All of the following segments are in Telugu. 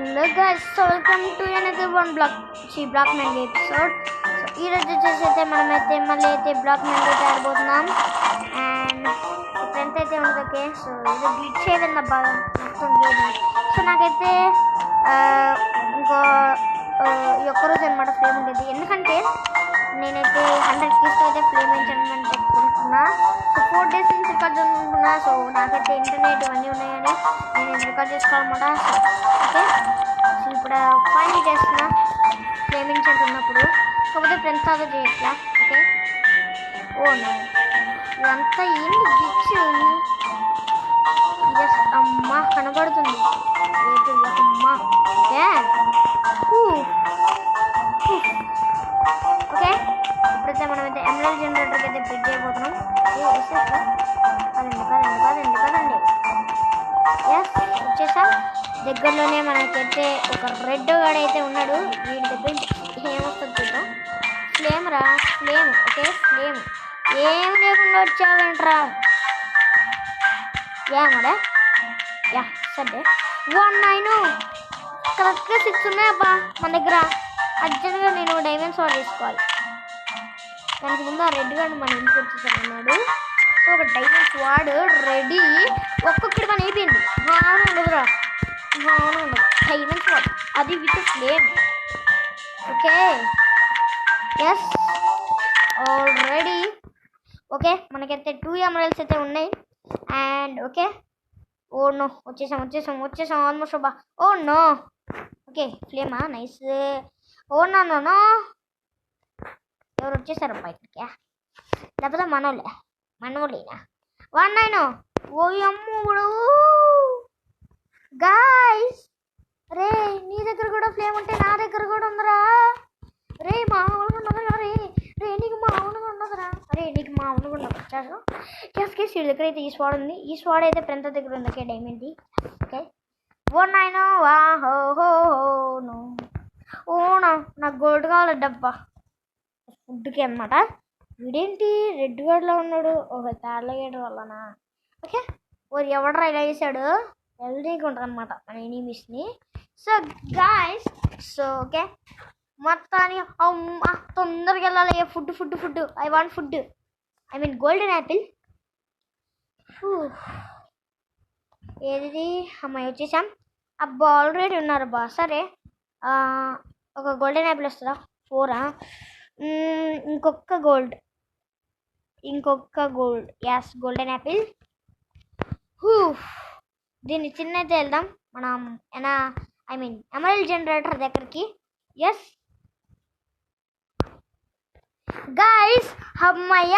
Hello guys, so welcome to another one Block Mango episode. So ఈ రోజు వచ్చేసి మనమైతే మళ్ళీ అయితే బ్లాక్ మ్యాంగో ఆడబోతున్నాం. అండ్ ఇప్పుడు ఎంత అయితే ఉంది ఓకే. సో ఇది గ్లిచ్ ఏదన్నా బాగా నచ్చుతుంది. సో నాకైతే ఇంకో ఈ ఒక్కరోజు అనమాట ఫ్లేమ్ ఉండేది, ఎందుకంటే నేనైతే 100 keys అయితే ఫ్లేమ్ ఎంచమెంట్ పెట్టుకుంటున్నా. సో 4 days నుంచి రికార్డ్ చేసుకుంటున్నా. సో నాకైతే ఇంటర్నెట్ ఇవన్నీ ఉన్నాయని నేను రికార్డ్ చేసుకోవాలన్నమాట. ఓకే, సో ఇప్పుడు ఫైనల్ చేస్తున్నా ఫ్లేమ్ ఎంచమెంట్ ఉన్నప్పుడు, కాకపోతే ఫ్రెండ్స్ ఆగా చేయట్లా. ఓకే, ఓ నో, ఇదంతా ఏంటి గిచ్ జస్ట్ అమ్మ కనబడుతుంది అమ్మ. ఓకే, ఇప్పుడైతే మనమైతే ఎమరల్డ్ జనరేటర్కి అయితే బిడ్ చేయబోతున్నాం. కదండి ఎస్ వచ్చేసాం. దగ్గరలోనే మనకైతే ఒక రెడ్ గాడు అయితే ఉన్నాడు. వీడి దగ్గర ఏమొస్తుంది చూద్దాం. ఫ్లేమ్ రా, ఫ్లేమ్. ఓకే, ఫ్లేమ్ ఏం లేకుండా వచ్చావేంట్రా? ఏమరా? యా సరే 19 కరెక్ట్గా 6 ఉన్నాయబ్బా మన దగ్గర. అర్జెంట్గా నేను డైమండ్స్ వాడు తీసుకోవాలి. దానికి ముందు ఆ రెడ్ గార్డ్ మన ఇంటికి వచ్చేసాడు అన్నాడు. సో ఒక డైమండ్స్ వాడు రెడీ. ఒక్కొక్కటి మన అయిపోయింది. అవును ఉండదురా, అవును ఉండదు. డైమండ్స్ వాడు అది with flame. Okay yes already. Okay, మనకైతే 2 ఎమరల్డ్స్ అయితే ఉన్నాయి. అండ్ ఓకే, ఓ నో, వచ్చేసాం ఆల్మోస్ట్ అబ్బా. ఓ నో, ఓకే ఫ్లేమా nice. Oh no no no, ఎవరు వచ్చేసారు బయటకి? లేకపోతే మనోళ్ళేనా? 19 ఓ అమ్ముడు గాయ్స్. రే నీ దగ్గర కూడా ఫ్లేమ్ ఉంటే నా దగ్గర కూడా ఉందరా. రే మా ఉన్నదరా. రే నీకు మా ఉన్నదరా. నీకు మా ఉండదు. కేస్ వీడి దగ్గర అయితే ఈ స్వాడ్ ఉంది. ఈ స్వాడ్ అయితే ఫ్రెండ్స్ దగ్గర ఉంది. Okay diamond. ఓకే 19 వా హో హో నో. ఓనా నాకు గోల్డ్ కావాలి డబ్బా ఫుడ్కి అనమాట. వీడేంటి రెడ్ గార్డ్లో ఉన్నాడు? ఓహో తాళ్ళగేయడం వల్లనా? ఓకే, ఓరు ఎవడరా ఇలా చేశాడు? వెల్డీగా ఉంటుంది అనమాట మన ఎనీమీస్ని. సో గాయ్స్, సో ఓకే మొత్తానికి అమ్మ తొందరగా వెళ్ళాలి. Food I want food, I mean golden Apple. ఏది అమ్మాయి వచ్చేసాం. అబ్బా ఆల్రెడీ ఉన్నారు బా. సరే ఒక గోల్డెన్ యాపిల్ వస్తుందా? 4 ఇంకొక గోల్డ్ యాస్ గోల్డెన్ యాపిల్. దీన్ని చిన్న అయితే వెళ్దాం మనం ఎమరల్డ్ జనరేటర్ దగ్గరికి. ఎస్ గాయ్స్ అమ్మయ్య.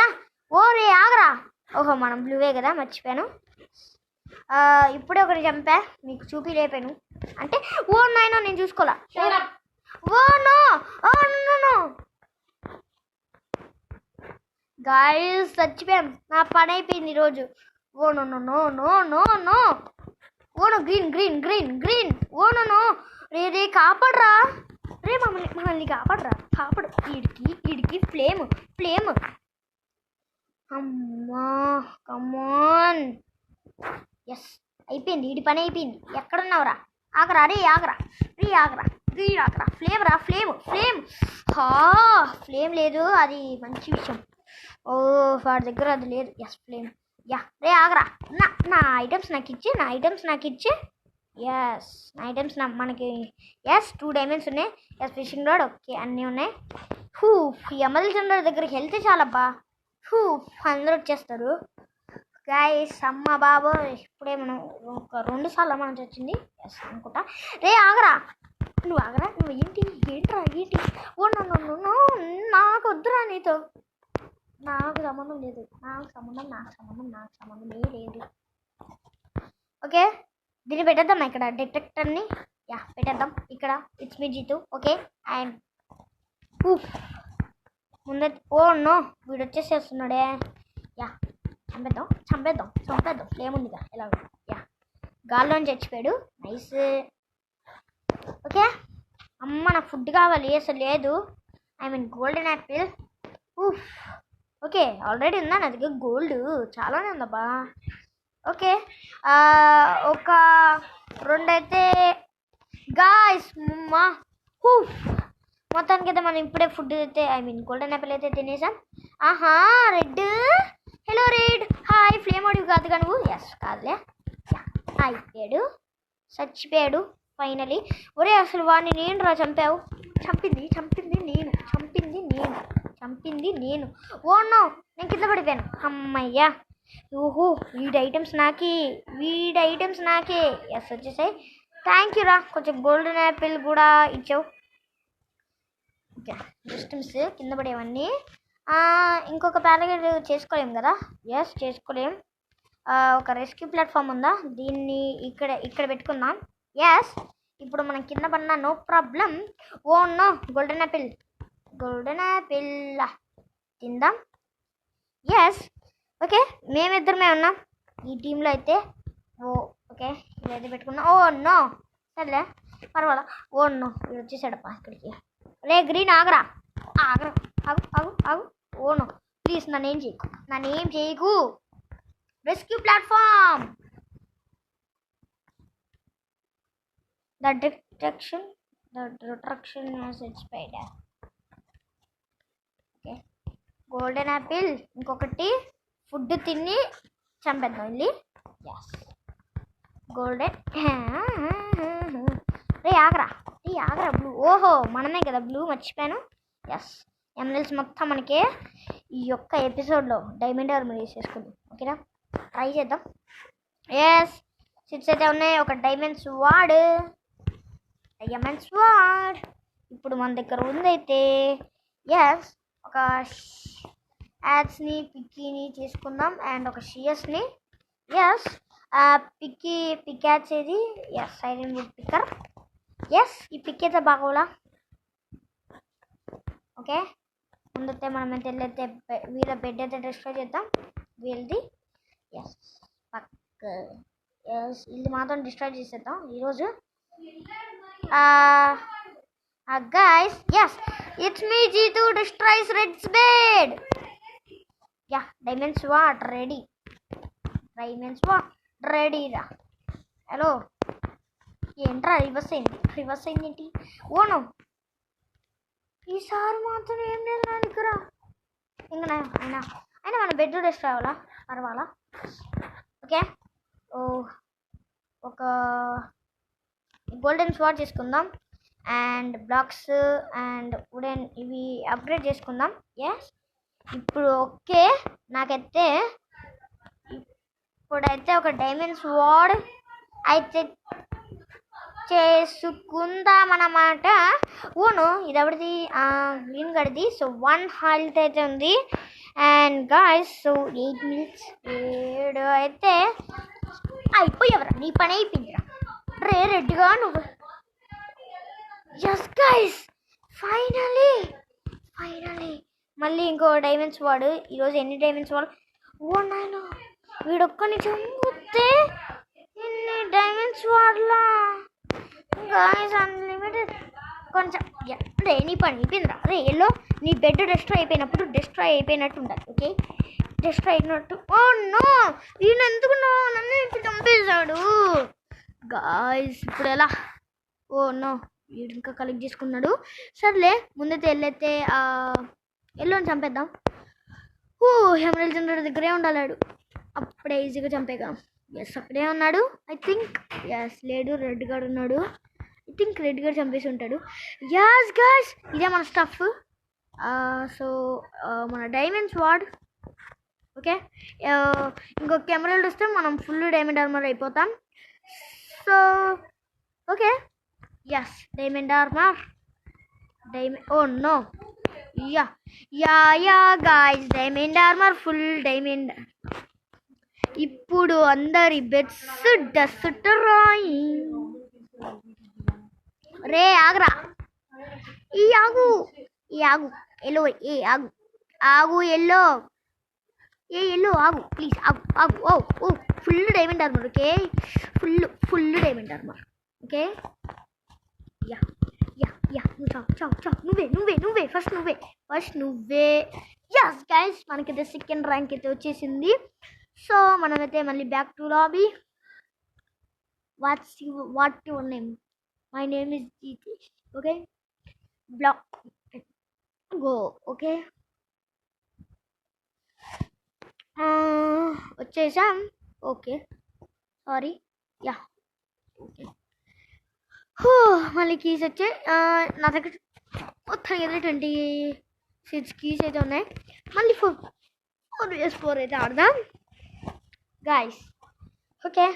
ఓరే ఆగరా. ఓహో మనం బ్లూవే కదా, మర్చిపోయాను. ఇప్పుడే ఒకటి చంపా, మీకు చూపి లేపాను అంటే. ఓ నాయనో నేను చూసుకోవాలా. Oh no, oh no guys చచ్చిపోయాం. నా పని అయిపోయింది ఈరోజు. Oh no no no no no no. Oh no green. Oh no no. రే కాపాడరా. రే మనల్ని కాపాడు. ఈడికి ఫ్లేమ్. అమ్మా కమాన్. ఎస్ అయిపోయింది, ఈడి పని అయిపోయింది. ఎక్కడున్నావురా? ఆగరా. ఫ్లేమ్ రా. ఫ్లేమ్ లేదు, అది మంచి విషయం. ఓ వాడి దగ్గర అది లేదు. Yes flame. యా రే ఆగరా. నా ఐటమ్స్ నాకు ఇచ్చి. ఎస్ నా ఐటమ్స్ మనకి. ఎస్ 2 డైమండ్స్ ఉన్నాయి. Yes fishing rod. ఓకే అన్నీ ఉన్నాయి. ఎమరల్డ్ జనరేటర్ దగ్గరికి వెళ్తే చాలబ్బా. అందరూ వచ్చేస్తారు గాయ్స్. అమ్మ బాబు ఇప్పుడే మనం ఒక 2 సార్లు అమ్మాల్సి వచ్చింది. ఎస్ అనుకుంటా. రే ఆగరా. నువ్వు ఏంట్రా. ఓ నన్ను నాకు వద్దురా నీతో. నాకు సంబంధం లేదు. నాకు సంబంధం లేదు. ఓకే దీన్ని పెట్టేద్దాం ఇక్కడ డిటెక్టర్ని. యా పెట్టేద్దాం ఇక్కడ. It's me Jeetu. Okay and ముందే. ఓ నో వీడు వచ్చేసేస్తున్నాడే. యా చంపేద్దాం. ఫ్లేమ్ ఉందిగా ఎలాగో. యా గాల్లోని చచ్చిపోయాడు. నైస్. ఓకే అమ్మ నాకు ఫుడ్ కావాలి. అసలు లేదు, I mean golden Apple. Okay already ఉందా నా దగ్గర గోల్డ్, చాలానే ఉందబ్బా. ఓకే ఒక 2 అయితే గాయ్స్ మా మొత్తానికి అయితే మనం ఇప్పుడే ఫుడ్ అయితే గోల్డెన్ యాపిల్ అయితే తినేసాం. ఆహా red, hello red, hi flame అడివి కాదుగా నువ్వు? ఎస్ కాదులే, అయిపోయాడు, చచ్చిపోయాడు ఫైనలీ. ఒరే అసలు వాడిని నేను రా చంపావు. చంపింది నేను. ఓ నో, నేను కింద పడిపోయాను. అమ్మయ్యా, ఓహో వీడి ఐటమ్స్ నాకే. ఎస్ వచ్చేసాయి. థ్యాంక్ యూ రా, కొంచెం గోల్డెన్ యాపిల్ కూడా ఇచ్చావు. ఓకే సిస్టమ్స్ కింద పడేవన్నీ. ఇంకొక ప్యారాగ్రాఫ్ చేసుకోలేం కదా? ఎస్ చేసుకోలేం. ఒక రెస్క్యూ ప్లాట్ఫామ్ ఉందా, దీన్ని ఇక్కడ పెట్టుకుందాం. ఎస్ ఇప్పుడు మనం కింద పడినా no problem. Oh no, golden apple తిందాం. ఎస్ ఓకే, మేమిద్దరమే ఉన్నాం ఈ టీంలో అయితే. ఓకే ఇదైతే పెట్టుకున్నాం. ఓ నో, సర్లే పర్వాలా. ఓ నో, వీడు వచ్చేసాడప్ప ఇక్కడికి. రే గ్రీన్ ఆగు. ఓ నో ప్లీజ్ నన్నేం చేయకు. Rescue platform. The detection has expired. Okay golden Apple ఇంకొకటి ఫుడ్ తిని చంపేద్దాం వెళ్ళి. Yes golden. రే ఆగరా బ్లూ. ఓహో మనమే కదా బ్లూ, మర్చిపోయాను. ఎస్ ఎమరల్డ్స్ మొత్తం మనకి ఈ యొక్క ఎపిసోడ్లో డైమండ్ ఆర్మర్ వేసేసుకుందాం. ఓకేనా, ట్రై చేద్దాం. ఎస్ సిట్స్ అయితే ఉన్నాయి. ఒక డైమండ్ స్వాడ్. ఇప్పుడు మన దగ్గర ఉందైతే. ఎస్ ఒక యాడ్స్ని పిక్కీని తీసుకుందాం అండ్ ఒక షియర్స్ని. ఎస్ పిక్ యాడ్స్ ఏది? Yes iron wood picker. Yes ఈ పిక్ అయితే బాగోలా. ఓకే ముందైతే మనం అయితే వెళ్ళైతే వీళ్ళ బెడ్ అయితే డిస్ట్రాయ్ చేద్దాం వీళ్ళది. ఎస్ ఇది మాత్రం డిస్ట్రాయ్ చేసేద్దాం ఈరోజు. Guys, yes, it's me Jeetu destroys Red's bed. Yeah, diamond sword ready రా. హలో ఏంట్రా రివర్స్ అయింది ఏంటి? ఓను ఈసారి మాత్రం ఏం లేదు నా దగ్గర. ఇంకా అయినా మన బెడ్ డిస్ట్రాయ్ అవ్వాలా, పర్వాలా. ఓకే ఒక గోల్డెన్ స్వాడ్ చేసుకుందాం అండ్ బ్లాక్స్ అండ్ వుడెన్ ఇవి అప్గ్రేడ్ చేసుకుందాం. ఎస్ ఇప్పుడు ఓకే నాకైతే ఇప్పుడైతే ఒక డైమండ్ స్వాడ్ అయితే చేసుకుందాం అన్నమాట. ఓను ఇది ఎవరిది? గ్రీన్ గడిది. సో 1 హెల్త్ అయితే ఉంది. అండ్ గాయ్స్ సో 8 మినిట్స్ 7 అయితే అయిపోయావరా, నీ పని అయిపోయిందిరా. రే రెడ్గా నువ్వు. ఎస్ గైస్ ఫైనలీ మళ్ళీ ఇంకో డైమండ్స్ వాడు. ఈరోజు ఎన్ని డైమండ్స్ వాడు? ఓ నాయన వీడొక్కని చంపితే ఎన్ని డైమండ్స్ వాడలా గాయస్, అన్లిమిటెడ్. కొంచెం రే నీ పని అయిపోయిందిరా. రే ఎల్లో నీ బెడ్ డిస్ట్రాయ్ అయిపోయినట్టు ఉండాలి. ఓకే డిస్ట్రాయ్ అయినట్టు. ఓ నో వీడు ఎందుకు నన్ను ఇప్పుడు చంపేశాడు గాయస్. ఇప్పుడు ఎలా? ఓ నో వీడు ఇంకా కలెక్ట్ చేసుకున్నాడు. సర్లే ముందైతే వెళ్ళైతే ఎల్లోని చంపేద్దాం. ఎమరల్డ్ జనరేటర్ దగ్గరే ఉండాలాడు, అప్పుడే ఈజీగా చంపేగా. ఎస్ అక్కడే ఉన్నాడు ఐ థింక్. ఎస్ లేడు, రెడ్ గార్డ్ ఉన్నాడు ఐ థింక్. రెడ్ గార్డ్ చంపేసి ఉంటాడు. ఎస్ గాయ్స్ ఇదే మన స్టఫ్. సో మన డైమండ్ స్వాడ్. ఓకే ఇంకొక ఎమరల్డ్ వస్తే మనం ఫుల్ డైమండ్ ఆర్మర్ అయిపోతాం. So okay yes diamond armour. Oh no yeah guys diamond armour full diamond. ఇప్పుడు అందరి బెడ్స్ డస్ట్ రాయి. రే ఆగరా, ఆగు ఎల్లో, ఆగు ఎల్లో ఆగు ప్లీజ్ ఆగు. Oh full diamond armour. Okay full diamond armour. Okay yeah నువ్వే ఫస్ట్ నువ్వే. ఎస్ గైస్ మనకైతే సెకండ్ ర్యాంక్ అయితే వచ్చేసింది. సో మనమైతే మళ్ళీ back to lobby. What your name? My name is Jeetesh. Okay, black go. Okay, వచ్చేసాం. Okay, sorry. Yeah, okay. మళ్ళీ కీస్ వచ్చాయి నా దగ్గర. మొత్తం అయితే 26 కీస్ అయితే ఉన్నాయి. మళ్ళీ 4 అయితే ఆడదాం guys. Okay,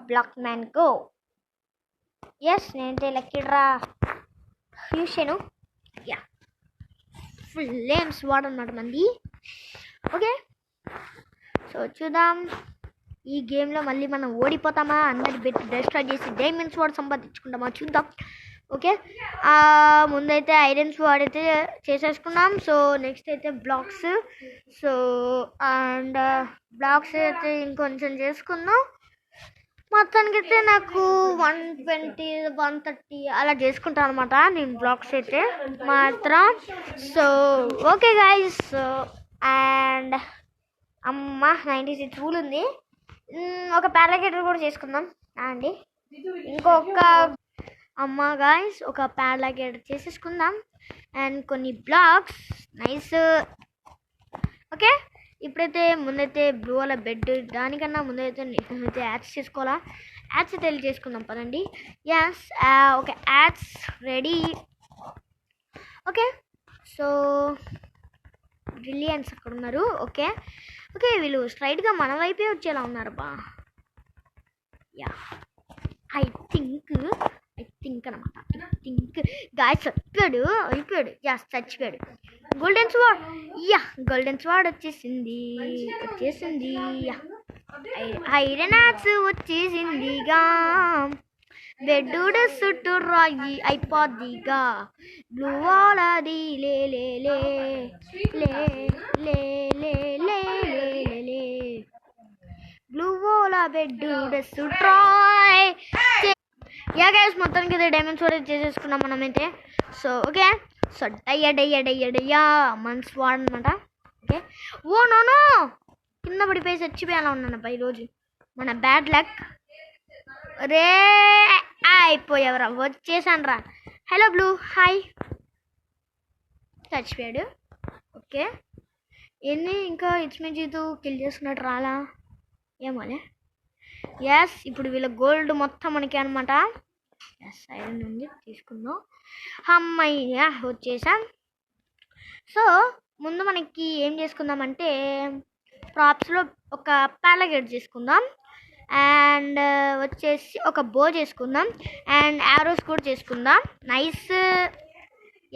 black man go. Yes, నేనైతే లక్కీ డ్రా యూస్ చేయను. యా, ఫ్లేమ్స్ వాడన్నమాట మంది. ఓకే, సో చూద్దాం ఈ గేమ్లో మళ్ళీ మనం ఓడిపోతామా, అందరి బెట్ డిస్ట్రాయ్ చేసి డైమండ్స్ వాడు సంపాదించుకుంటామా చూద్దాం. ఓకే, ముందైతే ఐరన్స్ వాడ్ అయితే చేసేసుకున్నాం. సో నెక్స్ట్ అయితే బ్లాక్స్. సో అండ్ బ్లాక్స్ అయితే ఇంకొంచెం చేసుకుందాం. మొత్తానికి అయితే నాకు 120 130 అలా చేసుకుంటాను అనమాట నేను బ్లాక్స్ అయితే మాత్రం. సో ఓకే గాయస్, అండ్ అమ్మ 96 రూల్ ఉంది. ఒక పారాగ్లైడర్ కూడా చేసుకుందాం అండి. ఇంకొక అమ్మ గాయస్, ఒక పారాగ్లైడర్ చేసేసుకుందాం అండ్ కొన్ని బ్లాక్స్. నైస్. ఓకే, ఇప్పుడైతే ముందైతే బ్లూ వాళ్ళ బెడ్, దానికన్నా ముందైతే నేనైతే యాడ్స్ చేసుకోవాలా. యాడ్స్ అయితే వెళ్ళి చేసుకుందాం పదండి. Yes, okay, ads ready. Okay, so brilliance అక్కడ ఉన్నారు. ఓకే ఓకే, వీళ్ళు స్ట్రైట్గా మన వైపే వచ్చేలా ఉన్నారు బా. యా, ఐ థింక్ అనమాట. ఐ థింక్ గాయస్ అయిపోయాడు. యస్, చచ్చిపోయాడు. Golden sword. Yeah, golden sword వచ్చేసింది. యా, ఐరన్ యాక్స్ వచ్చేసిందిగా. బెడ్డు చుట్టూ రాయి అయిపోద్దిగా. బ్లూ వాలది లే లే లే లే లే లే లే లే. బ్లూ వాల బెడ్డు ట్రాయ్. యా గైస్, మొత్తానికి అయితే డైమండ్స్ కూడా చేసేసుకున్నాం మనమైతే. సో ఓకే, సో డయ్యా మన్స్ వాడ్ అనమాట. ఓకే, ఓ నోనో, కింద పడిపోయి చచ్చిపోయేలా ఉన్నానబ్బా ఈరోజు. మన బ్యాడ్ లక్ రే. అయిపోయావరా, వచ్చేసాను రా. Hello blue, hi. చచ్చిపోయాడు. ఓకే, ఎన్ని ఇంకా ఇట్స్ మీ జీతు కిల్ చేసుకున్నట్టు రాలా ఏమోలే. ఎస్, ఇప్పుడు వీళ్ళ గోల్డ్ మొత్తం మనకి అనమాట. ఎస్, ఐరన్ ఉంది, తీసుకుందాం. అమ్మయ్య, వచ్చేసాం. సో ముందు మనకి ఏం చేసుకుందామంటే ప్రాప్స్లో ఒక పారాగ్లైడర్ చేసుకుందాం అండ్ వచ్చేసి ఒక బో చేసుకుందాం అండ్ యారోస్ కూడా చేసుకుందాం. నైస్.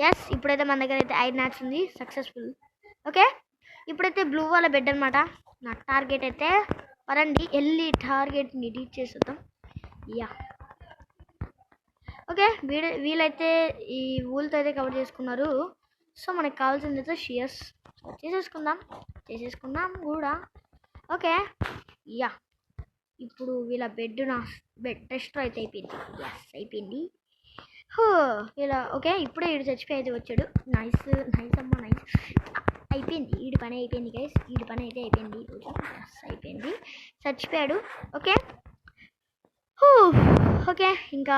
ఎస్, ఇప్పుడైతే మన దగ్గర అయితే ఐరన్ యాక్స్ ఉంది, సక్సెస్ఫుల్. ఓకే, ఇప్పుడైతే బ్లూ వాళ్ళ బెడ్ అనమాట నా టార్గెట్ అయితే. పరండి వెళ్ళి టార్గెట్ని రీచ్ చేసేద్దాం. యా, ఓకే, వీళ్ళైతే ఈ ఊళ్ళతో అయితే కవర్ చేసుకున్నారు. సో మనకు కావాల్సింది అయితే షియర్స్ చేసేసుకుందాం కూడా. ఓకే, యా, ఇప్పుడు వీళ్ళ బెడ్ టెస్ట్ అయితే అయిపోయింది. ఎస్, అయిపోయింది వీళ్ళ. ఓకే, ఇప్పుడే వీడు చచ్చిపోయి అయితే వచ్చాడు. నైస్ అమ్మా, నైస్. అయిపోయింది వీడి పని, అయిపోయింది గైస్. వీడి పని అయితే అయిపోయింది ఈరోజు. అయిపోయింది, చచ్చిపోయాడు. ఓకే ఓకే, ఇంకా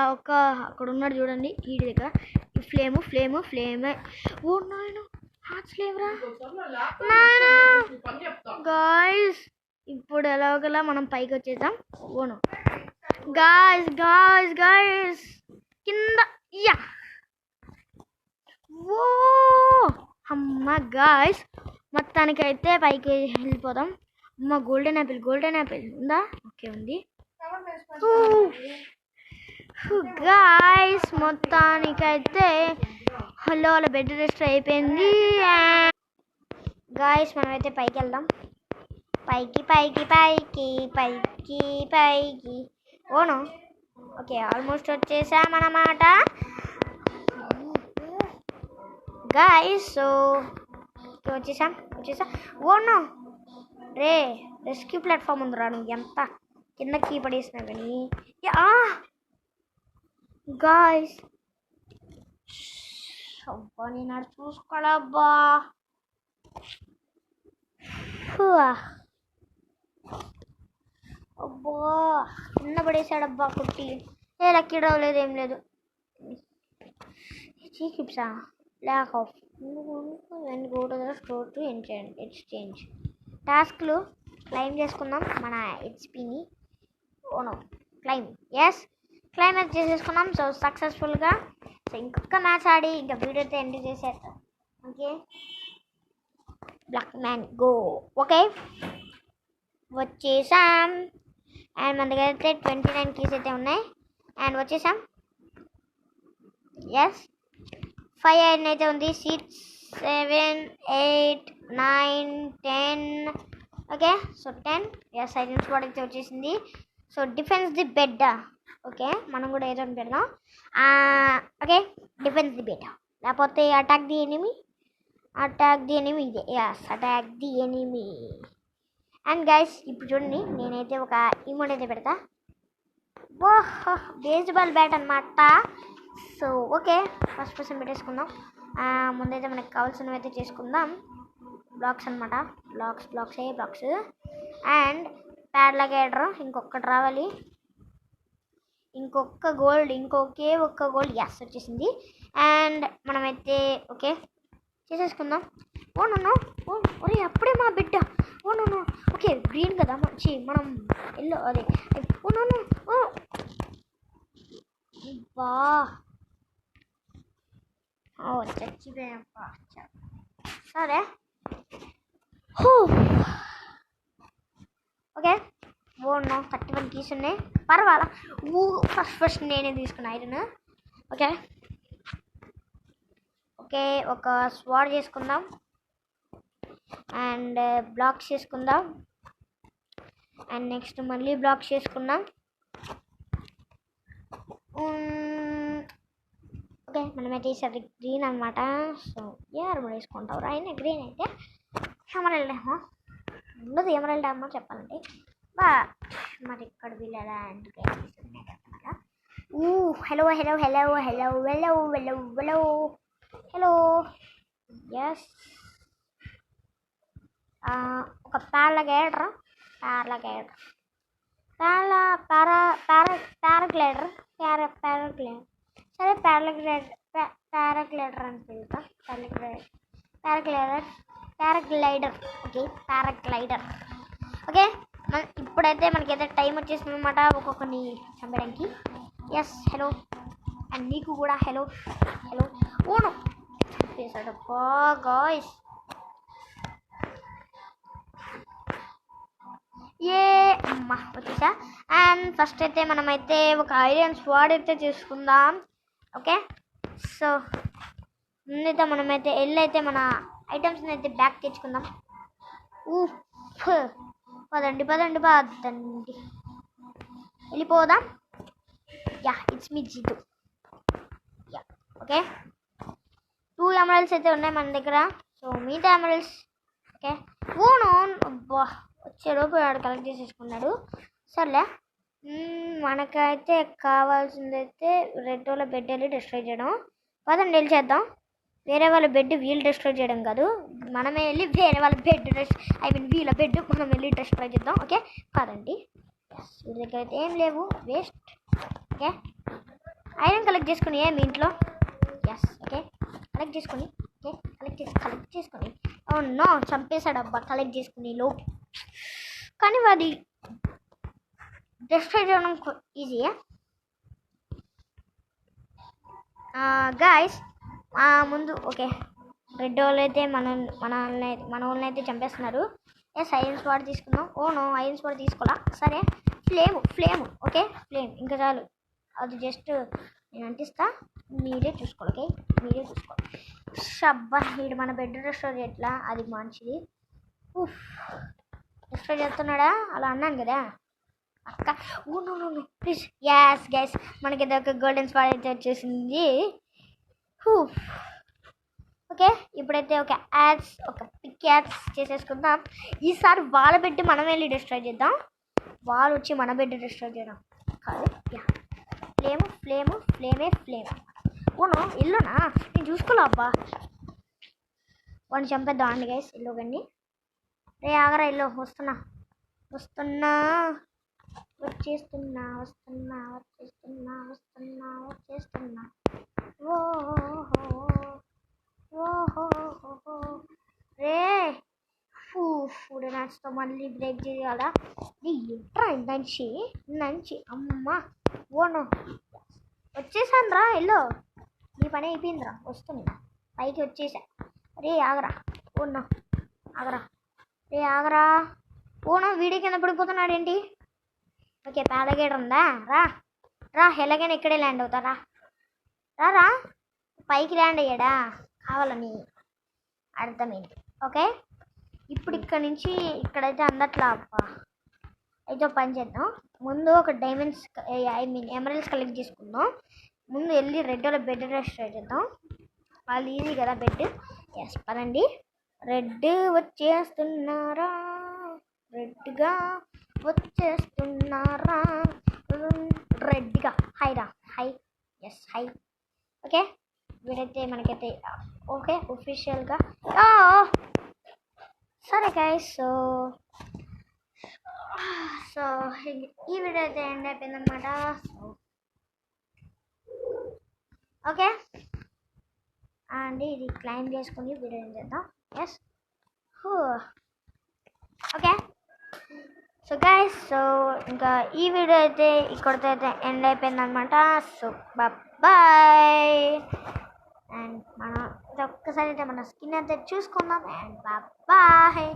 అక్కడ ఉన్నాడు చూడండి వీడి దగ్గర. ఈ ఫ్లేమ్. ఓ నాయన, హార్ట్స్ లేవరా నాయనా. గాయస్, ఇప్పుడు ఎలాగలా మనం పైకి వచ్చేద్దాం. ఓను గాయస్ కింద. యా, ఓ అమ్మ గాయస్, మొత్తానికి అయితే పైకి వెళ్ళిపోదాం. అమ్మ, గోల్డెన్ యాపిల్ ఉందా? ఓకే, ఉంది. గాయస్, మొత్తానికైతే హలో వాళ్ళ బెడ్ రెస్ట్ అయిపోయింది. గాయస్, మనమైతే పైకి వెళ్దాం. పైకి. ఓను, ఓకే, ఆల్మోస్ట్ వచ్చేసామన్నమాట గాయస్. సో వచ్చేసాం. ఓను రే, రెస్క్యూ ప్లాట్ఫామ్ ఉందిరా. నువ్వు ఎంత కిందకి పడేసినా కానీ. గాయస్, అబ్బా, నేను అది చూసుకోవాలబ్బా. అబ్బా చిన్న పడేసాడబ్బా కుట్టి. ఏ లక్కీ డ్రా లేదు, ఏం లేదు. చీకిప్సా lack of and go to the store to exchange. టాస్క్లు క్లైమ్ చేసుకుందాం మన హెచ్పిని. ఓనో క్లైమ్, ఎస్ క్లైమాక్స్ చేసేసుకున్నాం. సో సక్సెస్ఫుల్గా. సో ఇంకొక మ్యాచ్ ఆడి ఇంకా వీడియోతో ఎండ్ చేసేస్తాం. Okay black man go. Okay వచ్చేసాం. అండ్ మన దగ్గర అయితే 29 కీస్ అయితే ఉన్నాయి. అండ్ వచ్చేసాం. ఎస్ 5 ఐరన్ అయితే ఉంది. 6 7 8 9 10. Okay so 10. Yes iron spot అయితే వచ్చేసింది. So defence the bed. Okay మనం కూడా ఏదో పెడదాం. ఓకే డిఫెన్స్ ది బెడ్, లేకపోతే అటాక్ ది ఎనిమీ. ఇదే yes attack the enemy. And guys ఇప్పుడు చూడండి, నేనైతే ఒక ఇమోట్ అయితే పెడతా. ఓహో బేస్బాల్ బ్యాట్ అనమాట. సో ఓకే ఫస్ట్ పర్సన్ పెట్టేసుకుందాం. ముందైతే మనకు కావాల్సినవి అయితే చేసుకుందాం. బ్లాక్స్ అనమాట. బ్లాక్స్. అండ్ ప్యాడ్లగేడర్ ఇంకొకటి రావాలి. ఒక్క గోల్డ్ ఎస్ వచ్చేసింది. అండ్ మనమైతే ఓకే చేసేసుకుందాం. ఓ నన్ను ఒరే అప్పుడే మా బిడ్డ. ఓ నన్ను ఓకే గ్రీన్ కదా మంచి, మనం ఎల్లో అదే. ఓ నన్ను బా చచ్చిపోయాప్ప. సరే ఓకే ఓ నో 31 కీస్ ఉన్నాయి, పర్వాలా. ఫస్ట్ నేనే తీసుకున్నా ఐరన్. ఓకే ఒక స్వాడ్ చేసుకుందాం. అండ్ బ్లాక్స్ చేసుకుందాం. అండ్ నెక్స్ట్ మళ్ళీ బ్లాక్స్ చేసుకుందాం. ఓకే మనమైతే ఈసారి గ్రీన్ అనమాట. సో ఎవరు వేసుకుంటావు అయినా గ్రీన్ అయితే ఎమరల్డ్ ఏమో ఉండదు. ఎమరల్డ్ ఏమో చెప్పాలంటే మరి ఇక్కడ వీళ్ళ హలో ఎస్ ఒక ప్యారగ్లైడర్ సరే ప్యారాగ్లైడర్ అని పిలుద్దాం. ప్యారాగ్లైడర్ ఓకే ప్యారాగ్లైడర్. ఓకే ఇప్పుడైతే మనకైతే టైం వచ్చేసింది అనమాట ఒక్కొక్కరిని చంపడానికి. ఎస్ హలో అండ్ నీకు కూడా హలో ఓను చంపేశాడు గాయ్స్. ఏ అమ్మ వచ్చేసా. అండ్ ఫస్ట్ అయితే మనమైతే ఒక ఐరన్ స్వాడ్ అయితే చేసుకుందాం. ఓకే సో ముందైతే మనమైతే అయితే మన ఐటమ్స్ని అయితే బ్యాక్ తెచ్చుకుందాం. పదండి వెళ్ళిపోదాం. Yeah it's me Jitu. Yeah okay 2 emeralds అయితే ఉన్నాయి మన దగ్గర. సో మిగతా ఎమరల్డ్స్ ఓకే అబ్బా వచ్చేలోపు వాడు కలెక్ట్ చేసేసుకున్నాడు. సర్లే మనకైతే కావాల్సిందైతే రెడ్ వాళ్ళ బెడ్ వెళ్ళి డిస్ట్రాయ్ చేయడం. పదండి వెళ్ళి చేద్దాం. వేరే వాళ్ళ బెడ్ వీళ్ళు డిస్ట్రాయ్ చేయడం కాదు, మనమే వెళ్ళి వేరే వాళ్ళ బెడ్ వీళ్ళ బెడ్ మనం వెళ్ళి డిస్ట్రాయ్ చేద్దాం. ఓకే కాదండి వీళ్ళ దగ్గర అయితే ఏం లేవు, వేస్ట్. ఓకే ఐరన్ కలెక్ట్ చేసుకుని మీ ఇంట్లో. ఎస్ ఓకే కలెక్ట్ చేసుకొని కలెక్ట్ చేసుకొని నో చంపేశాడు అబ్బా కలెక్ట్ చేసుకుని లోపు. కానీ అది డిస్ట్రాయ్ చేయడం ఈజీయే గాయస్. ముందు ఓకే రెడ్ వాళ్ళు అయితే మన వాళ్ళని అయితే చంపేస్తున్నారు. ఎస్ ఐరన్ స్పాట్ తీసుకుందాం. నో ఐరన్ స్పాట్ తీసుకోవాలా. సరే ఫ్లేమ్ ఓకే ఫ్లేమ్ ఇంకా చాలు, అది జస్ట్ నేను అంటిస్తా, మీరే చూసుకోవాలి. ఓకే మీరే చూసుకోవాలి. షబ్బా వీడు మన బెడ్ రెస్టోర్ ఎట్లా అది మంచిది. రెస్టోర్ చేస్తున్నాడా అలా అన్నాను కదా అక్క. ప్లీజ్ యాస్ గైస్ మనకి ఒక గోల్డెన్ స్పాట్ అయితే వచ్చేసింది. ఓకే ఇప్పుడైతే ఒక పిక్ యాడ్స్ చేసేసుకుందాం. ఈసారి వాళ్ళ బెడ్ మనం వెళ్ళి డిస్ట్రాయ్ చేద్దాం, వాళ్ళు వచ్చి మన బెడ్ డిస్ట్రాయ్ చేయడం కాదు. ఫ్లేమ్ ఇల్లునా నేను చూసుకోలే అబ్బా. వాడిని చంపేద్దాం అండి గైస్. ఇల్లు కానీ రే ఆగరా ఇల్లు వస్తున్నా. వచ్చేస్తున్నా వస్తున్నా వచ్చేస్తున్నా వస్తున్నా వచ్చేస్తున్నా ఓహో రే ఫుడ్ నచ్చుతో మళ్ళీ బ్రేక్ చేయాలా ఏంట్రా నంచి నంచి అమ్మ ఓను వచ్చేసాను రా ఎల్లో నీ పని అయిపోయిందిరా వస్తున్నా పైకి వచ్చేసా రే ఆగరా ఓనో ఆగరా రే ఆగరా ఓనో వీడియో కింద పడిపోతున్నాడు ఏంటి ఓకే పారాగేటర్ ఉందా రా రా ఎలాగైనా ఇక్కడే ల్యాండ్ అవుతారా రా పైకి ల్యాండ్ అయ్యాడా కావాలని అర్థమైంది ఓకే ఇప్పుడు ఇక్కడ నుంచి ఇక్కడైతే అందట్లా అబ్బా అయితే పని చేద్దాం ముందు ఒక డైమండ్స్ ఎమరల్డ్స్ కలెక్ట్ చేసుకుందాం ముందు వెళ్ళి రెడ్ వాళ్ళ బెడ్ రెస్ట్ చేద్దాం వాళ్ళు ఈజీ కదా బెడ్ ఎస్ పదండి రెడ్ వచ్చేస్తున్నారా రెడ్గా వచ్చేస్తున్నారా రెడ్గా హై రా హై ఎస్ హై ఓకే వీడైతే మనకైతే ఓకే ఒఫిషియల్గా సరే గైస్ సో ఈ వీడియో అయితే ఎండ్ అయిపోయిందనమాట ఓకే అండ్ ఇది క్లైమ్ చేసుకుని వీడియో ఏం చేద్దాం yes okay so guys so ఇంకా ఈ వీడియో అయితే ఇక్కడితో అయితే ఎండ్ అయిపోయిందనమాట సో బాయ్ అండ్ మనం ఒక్కసారి అయితే మన స్కిన్ అయితే చూసుకుందాం అండ్ బాయ్